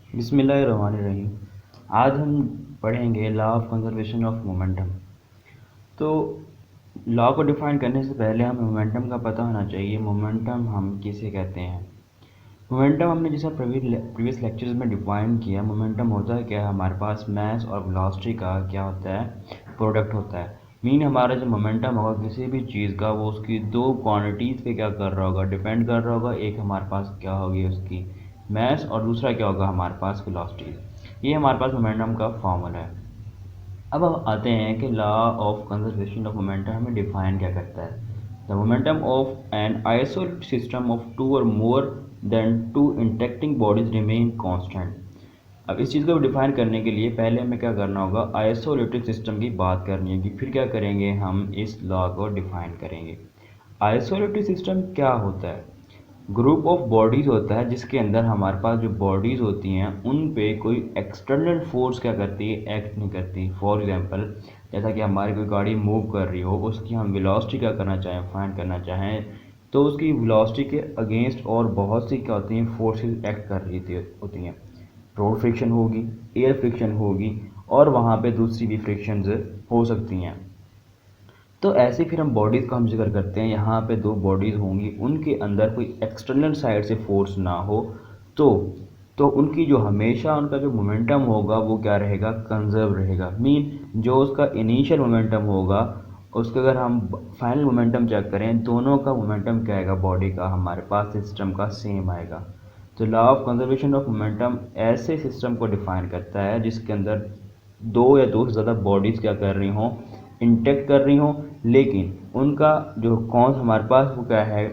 बिस्मिल्लाहिर्रहमानिर्रहीम। आज हम पढ़ेंगे law of conservation of momentum. तो लॉ को डिफाइन करने से पहले हमें मोमेंटम का पता होना चाहिए। मोमेंटम हम किसे कहते हैं? मोमेंटम हमने जैसा प्रीवियस लेक्चर्स में डिफाइन किया, मोमेंटम होता है क्या? हमारे पास मास और वेलोसिटी का क्या होता है? प्रोडक्ट होता है। मीन हमारा जो मोमेंटम होगा किसी भी चीज़ का, वो उसकी दो क्वांटिटीज़ पे क्या कर रहा होगा? डिपेंड कर रहा होगा। एक हमारे पास क्या होगी उसकी मास, और दूसरा क्या होगा हमारे पास? वेलोसिटी। ये हमारे पास मोमेंटम का फॉर्मूला है। अब हम आते हैं कि law of conservation of momentum हमें डिफाइन क्या करता है। The momentum of an isolated system of two और more than two interacting bodies remain constant. अब इस चीज़ को डिफाइन करने के लिए पहले हमें क्या करना होगा? आइसोलेटेड सिस्टम की बात करनी होगी, फिर क्या करेंगे? हम इस लॉ को डिफाइन करेंगे। आइसोलेटेड सिस्टम क्या होता है? ग्रुप ऑफ बॉडीज़ होता है जिसके अंदर हमारे पास जो बॉडीज़ होती हैं उन पे कोई एक्सटर्नल फोर्स क्या करती है? एक्ट नहीं करती। फॉर एग्जांपल, जैसा कि हमारी कोई गाड़ी मूव कर रही हो, उसकी हम वेलोसिटी क्या करना चाहें? फाइंड करना चाहें, तो उसकी वेलोसिटी के अगेंस्ट और बहुत सी क्या होती हैं? फोर्सेस एक्ट कर रही होती हैं। रोड फ्रिक्शन होगी, एयर फ्रिक्शन होगी, और वहाँ पे दूसरी भी फ्रिक्शंस हो सकती हैं। तो ऐसे फिर हम बॉडीज़ का हम जिक्र करते हैं। यहाँ पे दो बॉडीज़ होंगी, उनके अंदर कोई एक्सटर्नल साइड से फोर्स ना हो, तो उनकी जो हमेशा उनका जो मोमेंटम होगा वो क्या रहेगा? कंजर्व रहेगा। मीन जो उसका इनिशियल मोमेंटम होगा, उसका अगर हम फाइनल मोमेंटम चेक करें, दोनों का मोमेंटम क्या आएगा? बॉडी का हमारे पास सिस्टम का सेम आएगा। तो law of conservation of momentum ऐसे सिस्टम को डिफाइन करता है जिसके अंदर दो या दो से ज़्यादा बॉडीज़ क्या कर रही हों? इंटेक्ट कर रही हों, लेकिन उनका जो कौन हमारे पास वो क्या है?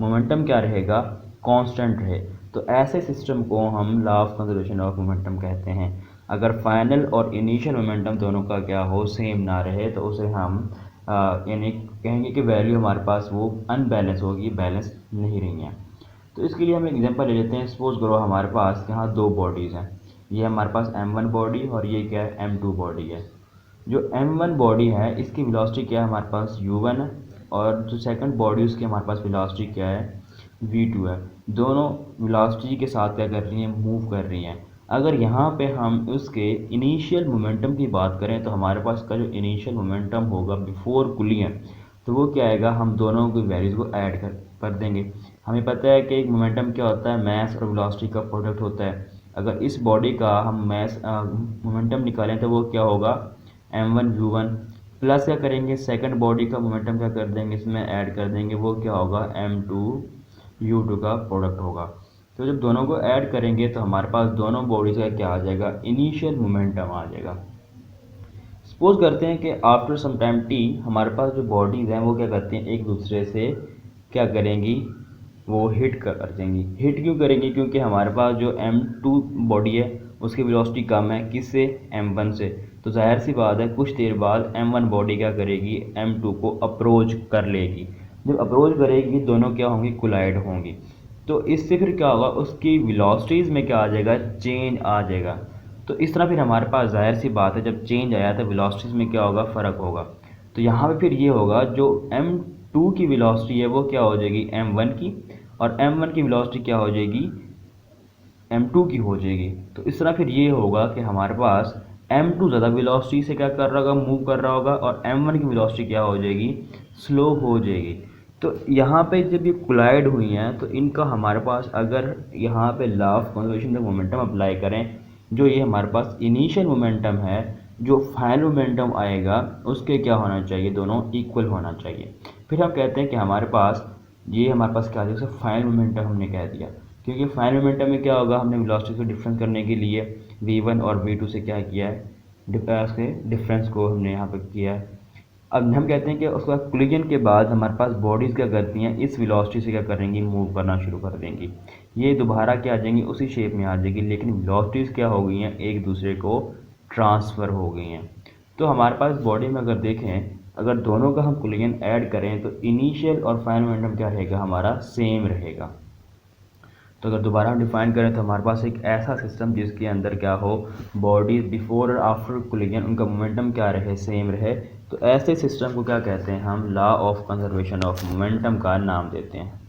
मोमेंटम क्या रहेगा? कांस्टेंट रहे। तो ऐसे सिस्टम को हम law of conservation of momentum कहते हैं। अगर फाइनल और इनिशियल मोमेंटम दोनों का क्या हो? सेम ना रहे, तो उसे हम यानी कहेंगे कि वैल्यू हमारे पास वो अनबैलेंस होगी, बैलेंस नहीं रही हैं। तो इसके लिए हम एग्जांपल ले लेते हैं। सपोज करो हमारे पास यहाँ दो बॉडीज़ हैं। ये हमारे पास m1 बॉडी और ये क्या है? m2 बॉडी है। जो m1 बॉडी है इसकी वेलोसिटी क्या है? हमारे पास u1 है, और जो सेकंड बॉडी उसकी हमारे पास वेलोसिटी क्या है? v2 है। दोनों वेलोसिटी के साथ क्या कर रही हैं? मूव कर रही हैं। अगर यहाँ पे हम उसके इनिशियल मोमेंटम की बात करें, तो हमारे पास का जो इनिशियल मोमेंटम होगा बिफोर कुलियन, तो वो क्या आएगा? हम दोनों की वैल्यूज़ को ऐड कर देंगे। हमें पता है कि एक मोमेंटम क्या होता है? मास और वेलोसिटी का प्रोडक्ट होता है। अगर इस बॉडी का हम मास मोमेंटम निकालें तो वो क्या होगा? m1 u1 प्लस क्या करेंगे? सेकंड बॉडी का मोमेंटम क्या कर देंगे? इसमें ऐड कर देंगे, वो क्या होगा? m2 u2 का प्रोडक्ट होगा। तो जब दोनों को ऐड करेंगे तो हमारे पास दोनों बॉडीज़ का क्या आ जाएगा? इनिशियल मोमेंटम आ जाएगा। सपोज करते हैं कि आफ्टर सम टाइम टी हमारे पास जो बॉडीज़ हैं वो क्या करती हैं? एक दूसरे से क्या करेंगी? वो हिट कर देंगी। हिट क्यों करेंगी? क्योंकि हमारे पास जो m2 बॉडी है उसकी वेलोसिटी कम है किससे? m1 से। तो जाहिर सी बात है कुछ देर बाद m1 बॉडी क्या करेगी? m2 को अप्रोच कर लेगी। जब अप्रोच करेगी दोनों क्या होंगी? कोलाइड होंगी। तो इससे फिर क्या होगा? उसकी वेलोसिटीज़ में क्या आ जाएगा? चेंज आ जाएगा। तो इस तरह फिर हमारे पास जाहिर सी बात है जब चेंज आया तो वेलोसिटीज़ में क्या होगा? फ़र्क होगा। तो यहाँ पे फिर ये होगा, जो m2 की वेलोसिटी है वो क्या हो जाएगी? m1 की, और m1 की वेलोसिटी क्या हो जाएगी? m2 की हो जाएगी। तो इस तरह फिर ये होगा कि हमारे पास m2 ज़्यादा वेलोसिटी से क्या कर रहा होगा? मूव कर रहा होगा, और m1 की वेलोसिटी क्या हो जाएगी? स्लो हो जाएगी। तो यहाँ पे जब ये कोलाइड हुई हैं तो इनका हमारे पास अगर यहाँ पे law of conservation of momentum apply करें, जो ये हमारे पास इनिशियल मोमेंटम है, जो फाइनल मोमेंटम आएगा उसके क्या होना चाहिए? दोनों इक्वल होना चाहिए। फिर हम कहते हैं कि हमारे पास ये हमारे पास क्या आ जाएगा? फाइनल मोमेंटम हमने कह दिया, क्योंकि फाइनल मोमेंटम में क्या होगा? हमने वेलोसिटी को डिफरेंस करने के लिए v1 और v2 से क्या किया है? उसके डिफरेंस को हमने यहाँ पर किया है। अब हम कहते हैं कि उसके बाद कोलिजन के बाद हमारे पास बॉडीज़ क्या करती हैं? इस वेलोसिटी से क्या करेंगी? मूव करना शुरू कर देंगी। ये दोबारा क्या आ जाएंगी? उसी शेप में आ जाएगी, लेकिन वेलोसिटीज़ क्या हो गई हैं? एक दूसरे को ट्रांसफ़र हो गई हैं। तो हमारे पास बॉडी में अगर देखें, अगर दोनों का हम कोलिजन ऐड करें तो इनिशियल और फाइनल मोमेंटम क्या रहेगा? हमारा सेम रहेगा। तो अगर दोबारा हम डिफाइन करें तो हमारे पास एक ऐसा सिस्टम जिसके अंदर क्या हो? बॉडीज़ बिफोर और आफ्टर कोलिजन उनका मोमेंटम क्या रहे? सेम रहे। तो ऐसे सिस्टम को क्या कहते हैं? हम law of conservation of momentum का नाम देते हैं।